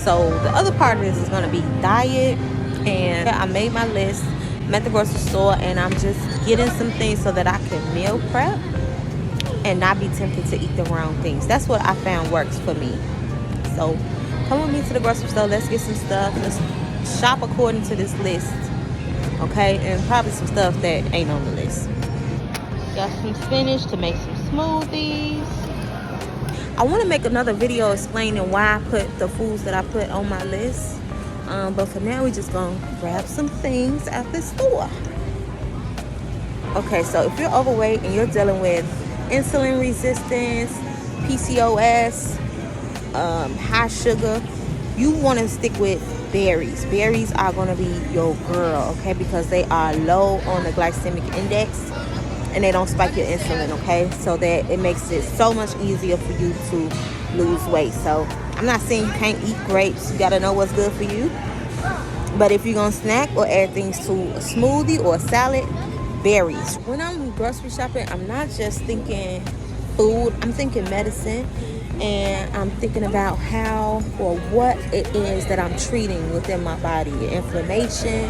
So the other part of this is going to be diet. And I made my list. I'm at the grocery store and I'm just getting some things so that I can meal prep and not be tempted to eat the wrong things. That's what I found works for me. So come with me to the grocery store. Let's get some stuff. Let's shop according to this list. Okay, and probably some stuff that ain't on the list. Got some spinach to make some smoothies. I want to make another video explaining why I put the foods that I put on my list. But for now, we're just going to grab some things at the store. Okay, so if you're overweight and you're dealing with insulin resistance, PCOS, high sugar, you want to stick with berries. Berries are going to be your girl, okay, because they are low on the glycemic index and they don't spike your insulin, okay, so that it makes it so much easier for you to lose weight. So I'm not saying you can't eat grapes. You got to know what's good for you. But if you're going to snack or add things to a smoothie or a salad, berries. When I'm grocery shopping, I'm not just thinking food. I'm thinking medicine. And I'm thinking about how or what it is that I'm treating within my body. Inflammation,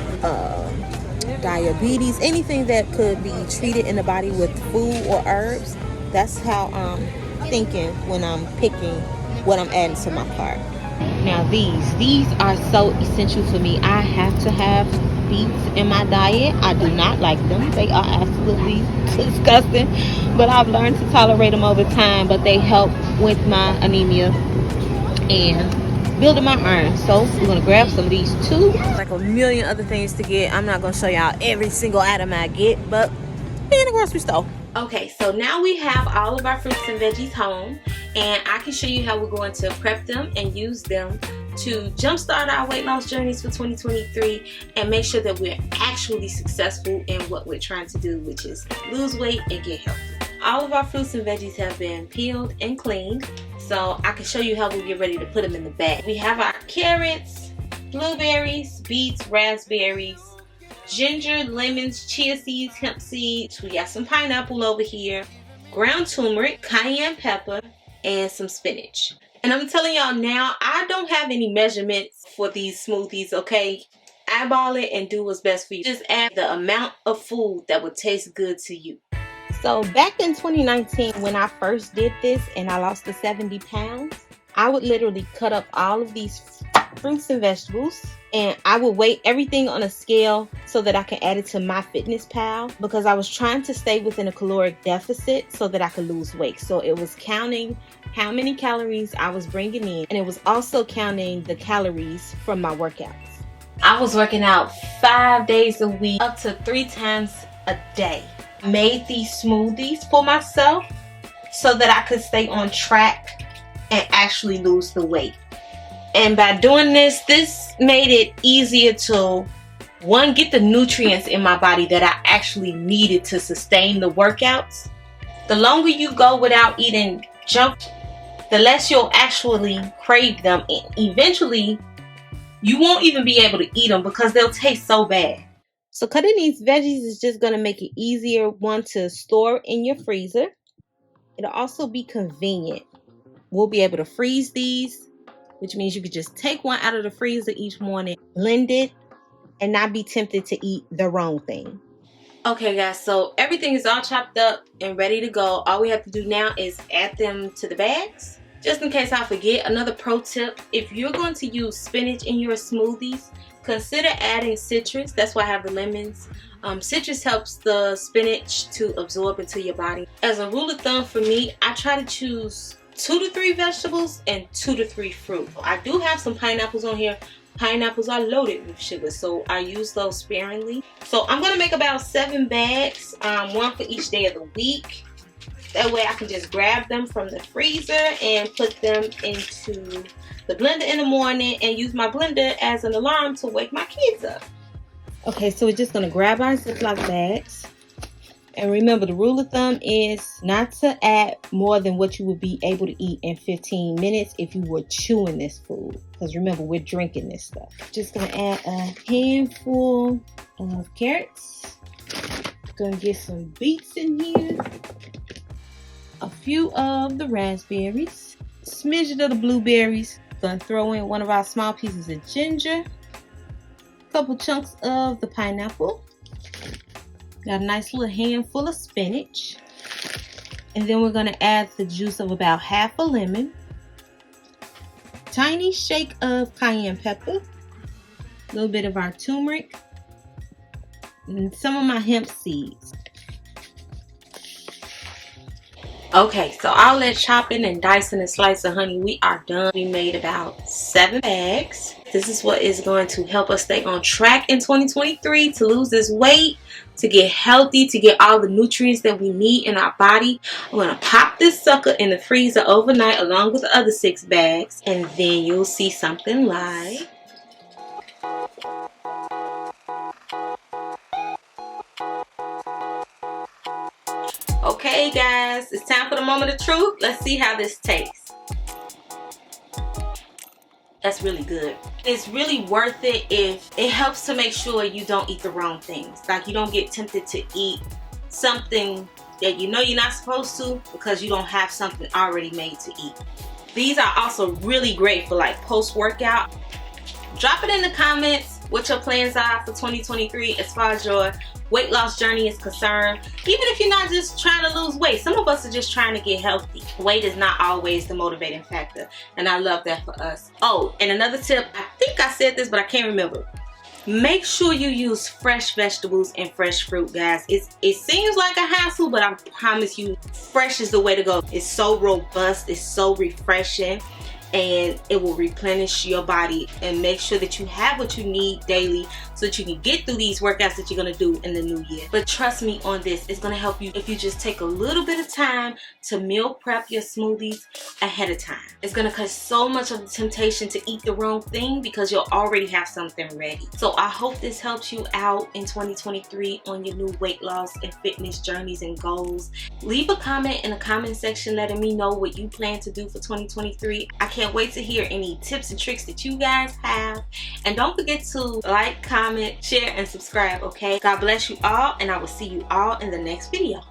diabetes, anything that could be treated in the body with food or herbs. That's how I'm thinking when I'm picking what I'm adding to my cart. Now these are so essential to me. I have to have beets in my diet. I do not like them. They are absolutely disgusting, but I've learned to tolerate them over time. But they help with my anemia and building my iron. So we're gonna grab some of these too. Like a million other things to get. I'm not gonna show y'all every single item I get, but be in the grocery store. Okay, so now we have all of our fruits and veggies home, and I can show you how we're going to prep them and use them to jumpstart our weight loss journeys for 2023 and make sure that we're actually successful in what we're trying to do, which is lose weight and get healthy. All of our fruits and veggies have been peeled and cleaned, so I can show you how we get ready to put them in the bag. We have our carrots, blueberries, beets, raspberries, ginger, lemons, chia seeds, hemp seeds. We got some pineapple over here, ground turmeric, cayenne pepper, and some spinach. And I'm telling y'all now, I don't have any measurements for these smoothies, okay? Eyeball it and do what's best for you. Just add the amount of food that would taste good to you. So back in 2019, when I first did this and I lost the 70 pounds, I would literally cut up all of these fruits and vegetables, and I would weigh everything on a scale so that I can add it to MyFitnessPal, because I was trying to stay within a caloric deficit so that I could lose weight. So it was counting how many calories I was bringing in, and it was also counting the calories from my workouts. I was working out 5 days a week, up to 3 times a day. Made these smoothies for myself so that I could stay on track and actually lose the weight. And by doing this made it easier to, one, get the nutrients in my body that I actually needed to sustain the workouts. The longer you go without eating junk, the less you'll actually crave them. And eventually, you won't even be able to eat them because they'll taste so bad. So cutting these veggies is just going to make it easier, one, to store in your freezer. It'll also be convenient. We'll be able to freeze these, which means you could just take one out of the freezer each morning, blend it, and not be tempted to eat the wrong thing. Okay guys, so everything is all chopped up and ready to go. All we have to do now is add them to the bags. Just in case I forget, another pro tip, if you're going to use spinach in your smoothies, consider adding citrus. That's why I have the lemons. Citrus helps the spinach to absorb into your body. As a rule of thumb for me, I try to choose 2 to 3 vegetables and 2 to 3 fruit. I do have some pineapples on here. Pineapples are loaded with sugar, so I use those sparingly. So I'm going to make about 7 bags, one for each day of the week. That way I can just grab them from the freezer and put them into the blender in the morning and use my blender as an alarm to wake my kids up. Okay, so we're just going to grab our Ziploc bags. And remember, the rule of thumb is not to add more than what you would be able to eat in 15 minutes if you were chewing this food. Because remember, we're drinking this stuff. Just going to add a handful of carrots. Going to get some beets in here. A few of the raspberries. Smidgen of the blueberries. Gonna throw in one of our small pieces of ginger, a couple chunks of the pineapple, got a nice little handful of spinach, and then we're gonna add the juice of about half a lemon, tiny shake of cayenne pepper, a little bit of our turmeric, and some of my hemp seeds. Okay, so all that chopping and dicing and slicing, honey, we are done. We made about 7 bags. This is what is going to help us stay on track in 2023 to lose this weight, to get healthy, to get all the nutrients that we need in our body. I'm going to pop this sucker in the freezer overnight along with the other 6 bags, and then you'll see something like... Okay guys, it's time for the moment of truth. Let's see how this tastes. That's really good. It's really worth it if it helps to make sure you don't eat the wrong things. Like you don't get tempted to eat something that you know you're not supposed to because you don't have something already made to eat. These are also really great for like post-workout. Drop it in the comments what your plans are for 2023 as far as your weight loss journey is concerned. Even if you're not just trying to lose weight, some of us are just trying to get healthy. Weight is not always the motivating factor, and I love that for us. Oh, and another tip, I think I said this but I can't remember. Make sure you use fresh vegetables and fresh fruit, guys. It seems like a hassle, but I promise you fresh is the way to go. It's so robust, it's so refreshing, and it will replenish your body and make sure that you have what you need daily so that you can get through these workouts that you're going to do in the new year. But trust me on this, it's going to help you if you just take a little bit of time to meal prep your smoothies ahead of time. It's going to cut so much of the temptation to eat the wrong thing because you'll already have something ready. So I hope this helps you out in 2023 on your new weight loss and fitness journeys and goals. Leave a comment in the comment section letting me know what you plan to do for 2023. I can't wait to hear any tips and tricks that you guys have. And don't forget to like, comment, share, and subscribe, okay? God bless you all, and I will see you all in the next video.